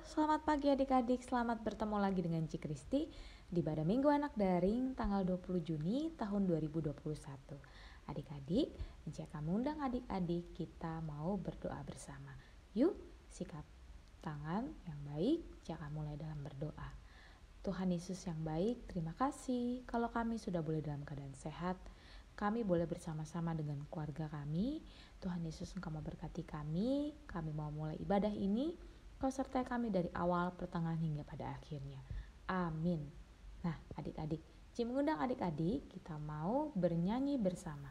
Selamat pagi adik-adik, selamat bertemu lagi dengan Ci Kristi di Pada Minggu Anak Daring tanggal 20 Juni tahun 2021. Adik-adik, Ci akan mengundang adik-adik kita mau berdoa bersama. Yuk, sikap tangan yang baik, Ci akan mulai dalam berdoa. Tuhan Yesus yang baik, terima kasih kalau kami sudah boleh dalam keadaan sehat. Kami boleh bersama-sama dengan keluarga kami. Tuhan Yesus Engkau memberkati kami mau mulai ibadah ini. Kau sertai kami dari awal, pertengahan hingga pada akhirnya. Amin. Nah adik-adik, Ci mengundang adik-adik kita mau bernyanyi bersama.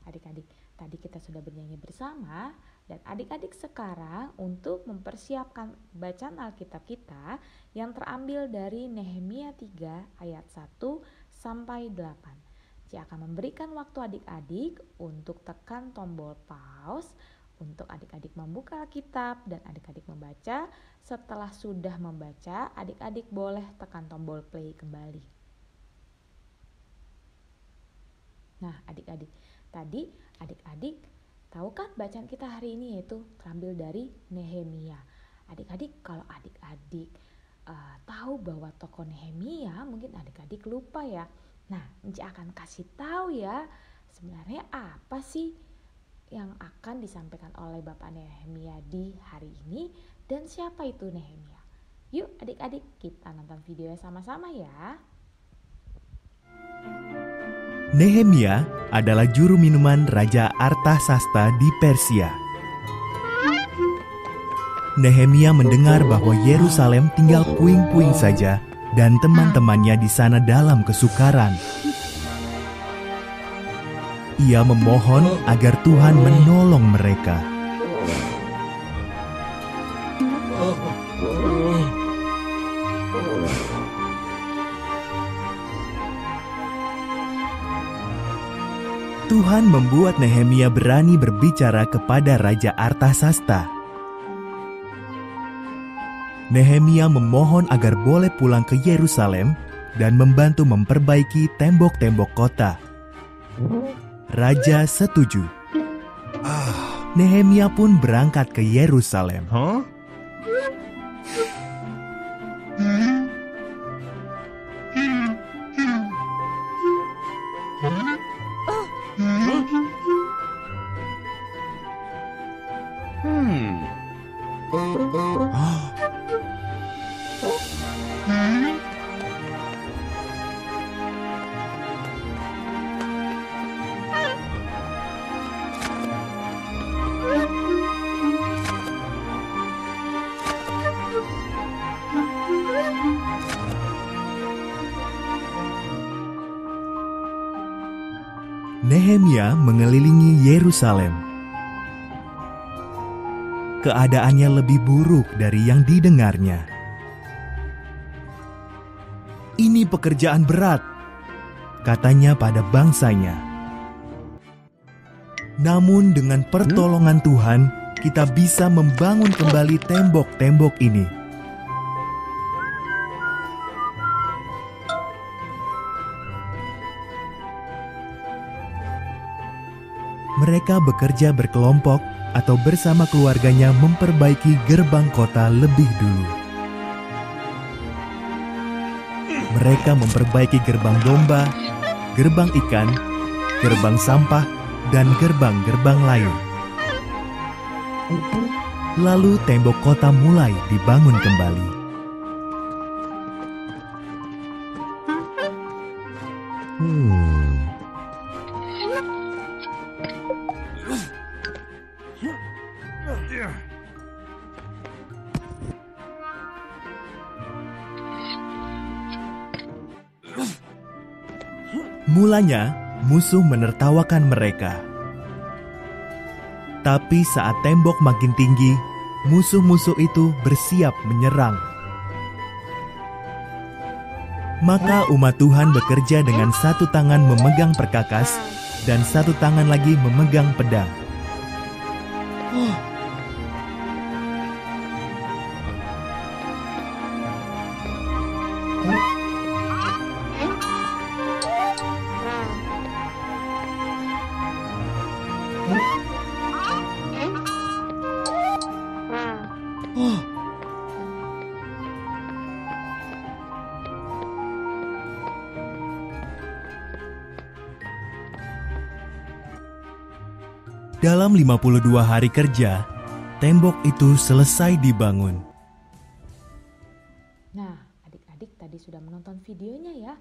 Adik-adik, tadi kita sudah bernyanyi bersama dan adik-adik sekarang untuk mempersiapkan bacaan Alkitab kita yang terambil dari Nehemia 3 ayat 1 sampai 8. Ci akan memberikan waktu adik-adik untuk tekan tombol pause untuk adik-adik membuka Alkitab dan adik-adik membaca. Setelah sudah membaca, adik-adik boleh tekan tombol play kembali. Nah adik-adik, tadi adik-adik tahu kan bacaan kita hari ini yaitu terambil dari Nehemia. Adik-adik kalau adik-adik tahu bahwa tokoh Nehemia mungkin adik-adik lupa ya. Nah Ci akan kasih tahu ya sebenarnya apa sih yang akan disampaikan oleh Bapak Nehemia di hari ini dan siapa itu Nehemia. Yuk adik-adik kita nonton videonya sama-sama ya. Nehemia adalah juru minuman Raja Artasasta di Persia. Nehemia mendengar bahwa Yerusalem tinggal puing-puing saja dan teman-temannya di sana dalam kesukaran. Ia memohon agar Tuhan menolong mereka. Tuhan membuat Nehemia berani berbicara kepada Raja Artasasta. Nehemia memohon agar boleh pulang ke Yerusalem dan membantu memperbaiki tembok-tembok kota. Raja setuju. Nehemia pun berangkat ke Yerusalem. Nehemia mengelilingi Yerusalem. Keadaannya lebih buruk dari yang didengarnya. "Ini pekerjaan berat," katanya pada bangsanya. Namun dengan pertolongan Tuhan, kita bisa membangun kembali tembok-tembok ini. Mereka bekerja berkelompok atau bersama keluarganya memperbaiki gerbang kota lebih dulu. Mereka memperbaiki gerbang domba, gerbang ikan, gerbang sampah, dan gerbang-gerbang lain. Lalu tembok kota mulai dibangun kembali. Mulanya, musuh menertawakan mereka. Tapi saat tembok makin tinggi, musuh-musuh itu bersiap menyerang. Maka umat Tuhan bekerja dengan satu tangan memegang perkakas dan satu tangan lagi memegang pedang. Dalam 52 hari kerja, tembok itu selesai dibangun. Nah, adik-adik tadi sudah menonton videonya ya.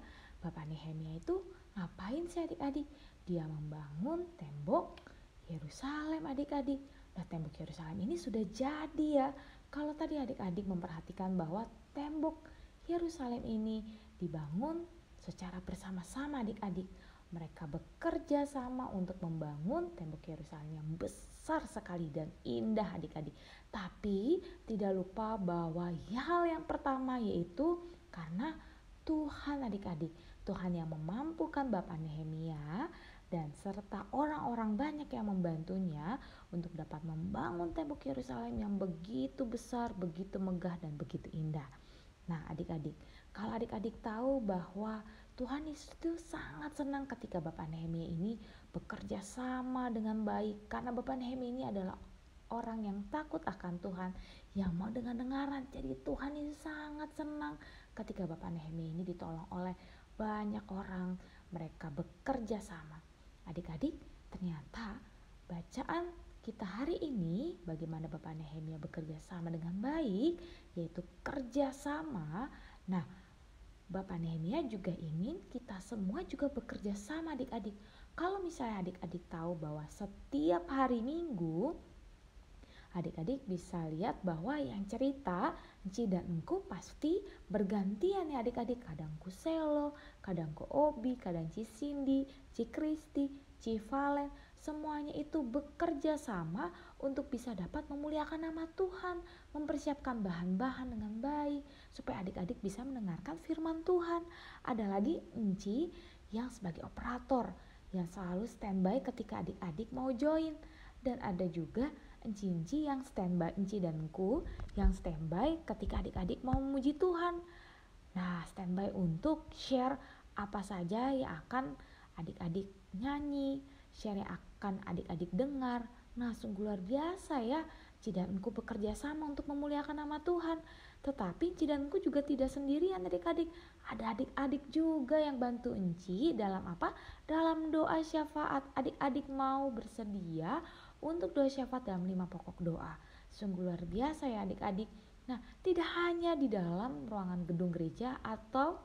Bapak Nehemia itu ngapain sih adik-adik? Dia membangun tembok Yerusalem adik-adik. Nah, tembok Yerusalem ini sudah jadi ya. Kalau tadi adik-adik memperhatikan bahwa tembok Yerusalem ini dibangun secara bersama-sama adik-adik. Mereka bekerja sama untuk membangun tembok Yerusalem yang besar sekali dan indah adik-adik. Tapi tidak lupa bahwa hal yang pertama yaitu karena Tuhan adik-adik. Tuhan yang memampukan Bapak Nehemia dan serta orang-orang banyak yang membantunya untuk dapat membangun tembok Yerusalem yang begitu besar, begitu megah dan begitu indah. Nah adik-adik, kalau adik-adik tahu bahwa Tuhan itu sangat senang ketika Bapak Nehemia ini bekerja sama dengan baik. Karena Bapak Nehemia ini adalah orang yang takut akan Tuhan, yang mau dengar-dengaran. Jadi Tuhan itu sangat senang ketika Bapak Nehemia ini ditolong oleh banyak orang. Mereka bekerja sama. Adik-adik, ternyata bacaan kita hari ini bagaimana Bapak Nehemia bekerja sama dengan baik, yaitu kerja sama. Nah, Bapak Nehemia juga ingin kita semua juga bekerja sama adik-adik. Kalau misalnya adik-adik tahu bahwa setiap hari Minggu, adik-adik bisa lihat bahwa yang cerita Enci dan Engku pasti bergantian ya adik-adik. Kadang ku Selo, kadang ku Obi, kadang Ci Cindy, Ci Kristi, Ci Valen. Semuanya itu bekerja sama untuk bisa dapat memuliakan nama Tuhan, mempersiapkan bahan-bahan dengan baik supaya adik-adik bisa mendengarkan firman Tuhan. Ada lagi Enci yang sebagai operator yang selalu standby ketika adik-adik mau join, dan ada juga Enci yang standby, Enci dan Engku yang standby ketika adik-adik mau memuji Tuhan. Nah, standby untuk share apa saja yang akan adik-adik nyanyi, share yang akan adik-adik dengar. Nah, sungguh luar biasa ya. Enci dan Engku bekerja sama untuk memuliakan nama Tuhan. Tetapi Enci dan Engku juga tidak sendirian adik-adik. Ada adik-adik juga yang bantu Enci dalam apa? Dalam doa syafaat. Adik-adik mau bersedia untuk doa syafaat dalam 5 pokok doa. Sungguh luar biasa ya adik-adik. Nah, tidak hanya di dalam ruangan gedung gereja atau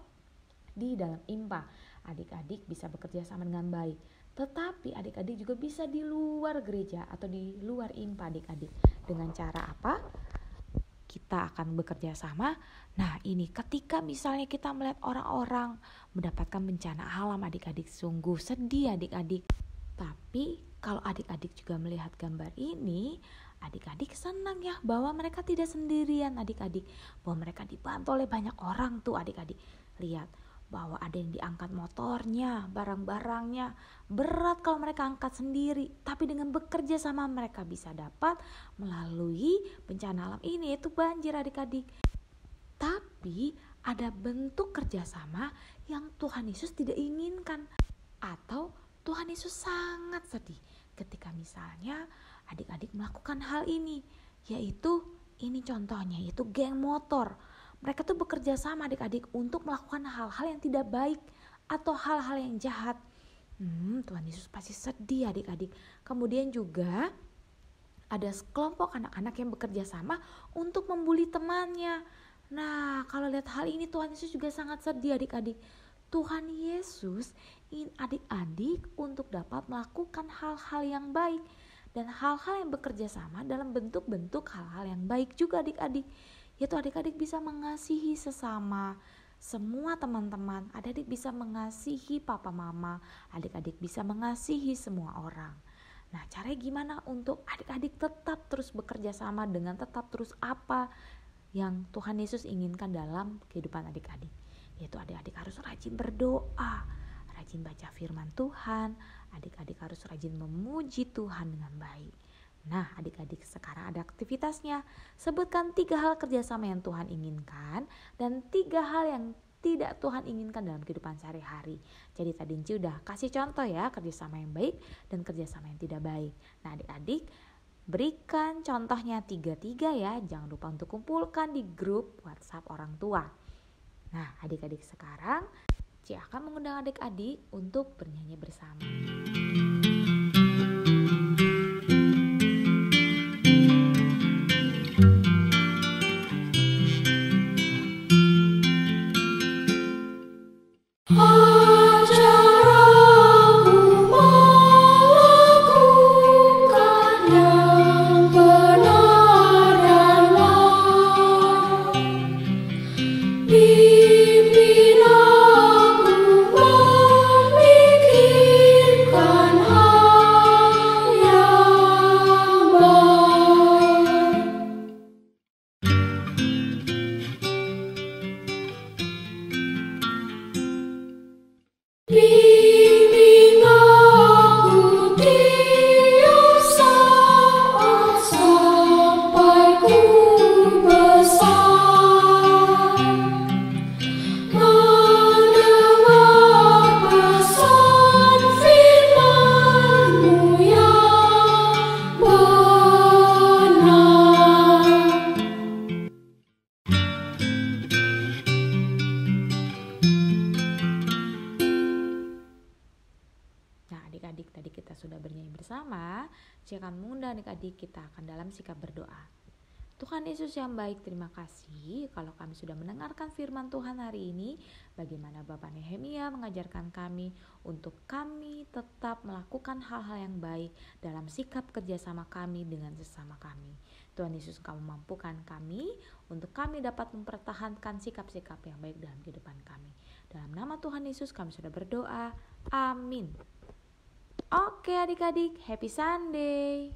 di dalam IMPA adik-adik bisa bekerja sama dengan baik, tetapi adik-adik juga bisa di luar gereja atau di luar IMPA adik-adik. Dengan cara apa? Kita akan bekerja sama. Nah, ini ketika misalnya kita melihat orang-orang mendapatkan bencana alam adik-adik, sungguh sedih adik-adik. Tapi kalau adik-adik juga melihat gambar ini, adik-adik senang ya bahwa mereka tidak sendirian adik-adik, bahwa mereka dibantu oleh banyak orang tuh adik-adik. Lihat, bahwa ada yang diangkat motornya, barang-barangnya. Berat kalau mereka angkat sendiri, tapi dengan bekerja sama mereka bisa dapat melalui bencana alam ini, yaitu banjir adik-adik. Tapi ada bentuk kerjasama yang Tuhan Yesus tidak inginkan, atau Tuhan Yesus sangat sedih ketika misalnya adik-adik melakukan hal ini, yaitu ini contohnya, yaitu geng motor. Mereka tuh bekerja sama adik-adik untuk melakukan hal-hal yang tidak baik atau hal-hal yang jahat. Tuhan Yesus pasti sedih adik-adik. Kemudian juga ada sekelompok anak-anak yang bekerja sama untuk membuli temannya. Nah, kalau lihat hal ini Tuhan Yesus juga sangat sedih adik-adik. Tuhan Yesus ingin adik-adik untuk dapat melakukan hal-hal yang baik dan hal-hal yang bekerja sama dalam bentuk-bentuk hal-hal yang baik juga adik-adik. Yaitu adik-adik bisa mengasihi sesama, semua teman-teman, adik-adik bisa mengasihi papa mama, adik-adik bisa mengasihi semua orang. Nah, caranya gimana untuk adik-adik tetap terus bekerja sama dengan tetap terus apa yang Tuhan Yesus inginkan dalam kehidupan adik-adik? Yaitu adik-adik harus rajin berdoa, rajin baca firman Tuhan, adik-adik harus rajin memuji Tuhan dengan baik. Nah, adik-adik sekarang ada aktivitasnya. Sebutkan 3 hal kerjasama yang Tuhan inginkan dan 3 hal yang tidak Tuhan inginkan dalam kehidupan sehari-hari. Jadi tadi Inci udah kasih contoh ya, kerjasama yang baik dan kerjasama yang tidak baik. Nah, adik-adik berikan contohnya 3 ya. Jangan lupa untuk kumpulkan di grup WhatsApp orang tua. Nah, adik-adik sekarang Ci akan mengundang adik-adik untuk bernyanyi bersama. Adik-adik tadi kita sudah bernyanyi bersama, saya akan mengundang adik-adik kita akan dalam sikap berdoa. Tuhan Yesus yang baik, terima kasih kalau kami sudah mendengarkan firman Tuhan hari ini. Bagaimana Bapak Nehemia mengajarkan kami untuk kami tetap melakukan hal-hal yang baik dalam sikap kerjasama kami dengan sesama kami. Tuhan Yesus, Kamu mampukan kami untuk kami dapat mempertahankan sikap-sikap yang baik dalam kehidupan kami. Dalam nama Tuhan Yesus kami sudah berdoa. Amin. Oke adik-adik, happy Sunday.